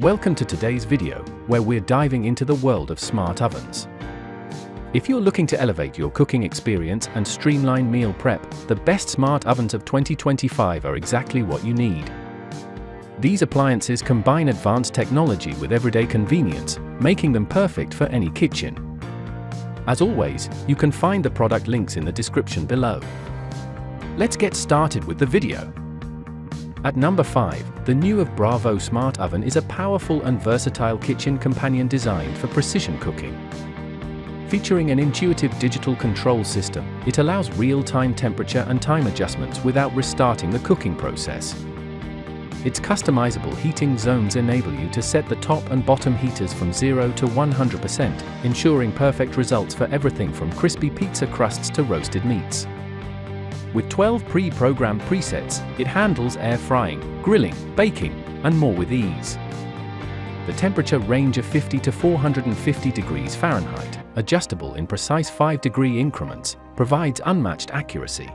Welcome to today's video, where we're diving into the world of smart ovens. If you're looking to elevate your cooking experience and streamline meal prep, the best smart ovens of 2025 are exactly what you need. These appliances combine advanced technology with everyday convenience, making them perfect for any kitchen. As always, you can find the product links in the description below. Let's get started with the video. At number 5, the Nuwave Breville Smart Oven is a powerful and versatile kitchen companion designed for precision cooking. Featuring an intuitive digital control system, it allows real-time temperature and time adjustments without restarting the cooking process. Its customizable heating zones enable you to set the top and bottom heaters from 0 to 100%, ensuring perfect results for everything from crispy pizza crusts to roasted meats. With 12 pre-programmed presets, it handles air frying, grilling, baking, and more with ease. The temperature range of 50 to 450 degrees Fahrenheit, adjustable in precise 5-degree increments, provides unmatched accuracy.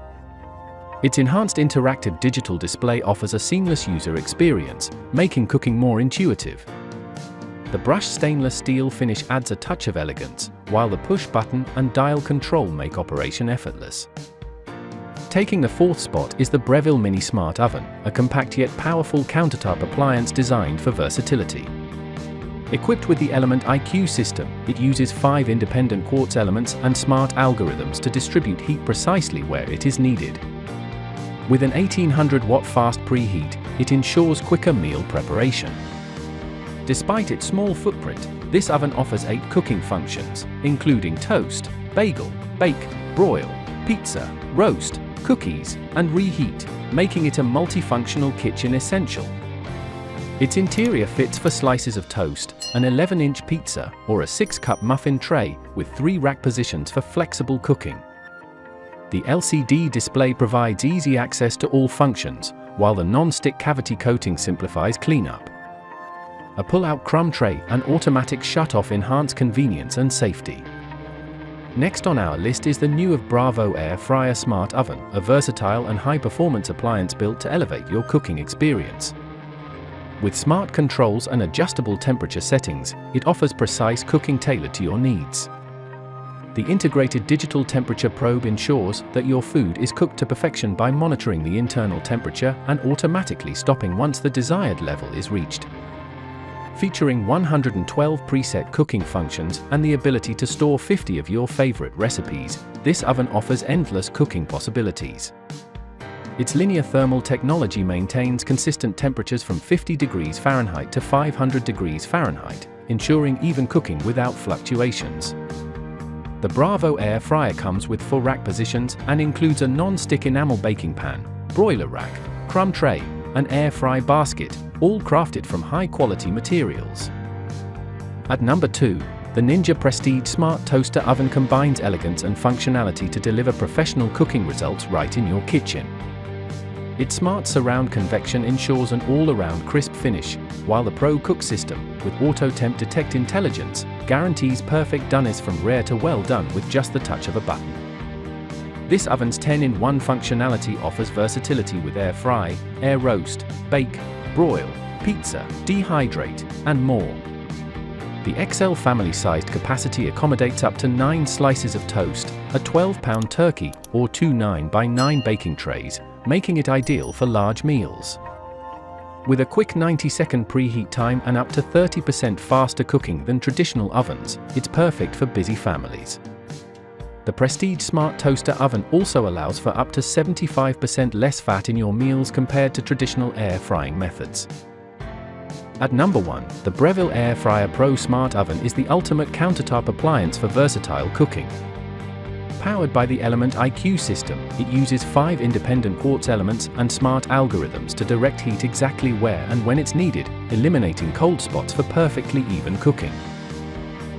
Its enhanced interactive digital display offers a seamless user experience, making cooking more intuitive. The brushed stainless steel finish adds a touch of elegance, while the push button and dial control make operation effortless. Taking the 4th spot is the Breville Mini Smart Oven, a compact yet powerful countertop appliance designed for versatility. Equipped with the Element IQ system, it uses 5 independent quartz elements and smart algorithms to distribute heat precisely where it is needed. With an 1800-watt fast preheat, it ensures quicker meal preparation. Despite its small footprint, this oven offers 8 cooking functions, including toast, bagel, bake, broil, pizza, roast, cookies, and reheat, making it a multifunctional kitchen essential. Its interior fits for slices of toast, an 11-inch pizza, or a 6-cup muffin tray, with 3 rack positions for flexible cooking. The LCD display provides easy access to all functions, while the non-stick cavity coating simplifies cleanup. A pull-out crumb tray and automatic shut-off enhance convenience and safety. Next on our list is the Nuwave Breville Air Fryer Smart Oven, a versatile and high-performance appliance built to elevate your cooking experience. With smart controls and adjustable temperature settings, it offers precise cooking tailored to your needs. The integrated digital temperature probe ensures that your food is cooked to perfection by monitoring the internal temperature and automatically stopping once the desired level is reached. Featuring 112 preset cooking functions and the ability to store 50 of your favorite recipes, this oven offers endless cooking possibilities. Its linear thermal technology maintains consistent temperatures from 50 degrees Fahrenheit to 500 degrees Fahrenheit, ensuring even cooking without fluctuations. The Breville air fryer comes with 4 rack positions and includes a non-stick enamel baking pan, broiler rack, crumb tray, and air fry basket, all crafted from high-quality materials. At number 2, the Ninja Prestige Smart Toaster Oven combines elegance and functionality to deliver professional cooking results right in your kitchen. Its smart surround convection ensures an all-around crisp finish, while the Pro Cook system, with Auto Temp Detect intelligence, guarantees perfect doneness from rare to well done with just the touch of a button. This oven's 10-in-1 functionality offers versatility with air fry, air roast, bake, broil, pizza, dehydrate, and more. The XL family-sized capacity accommodates up to 9 slices of toast, a 12-pound turkey, or 2 9x9 baking trays, making it ideal for large meals. With a quick 90-second preheat time and up to 30% faster cooking than traditional ovens, it's perfect for busy families. The Prestige Smart Toaster Oven also allows for up to 75% less fat in your meals compared to traditional air frying methods. At number 1, the Breville Air Fryer Pro Smart Oven is the ultimate countertop appliance for versatile cooking. Powered by the Element IQ system, it uses 5 independent quartz elements and smart algorithms to direct heat exactly where and when it's needed, eliminating cold spots for perfectly even cooking.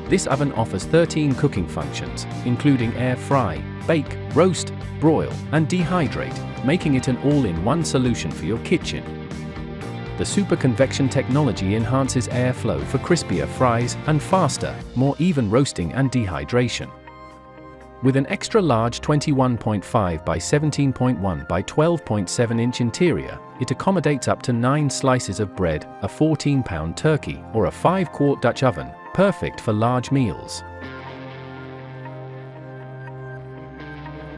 This oven offers 13 cooking functions, including air fry, bake, roast, broil, and dehydrate, making it an all-in-one solution for your kitchen. The super convection technology enhances airflow for crispier fries and faster, more even roasting and dehydration. With an extra large 21.5 by 17.1 by 12.7 inch interior, It accommodates up to 9 slices of bread, a 14-pound turkey, or a 5-quart Dutch oven, perfect for large meals.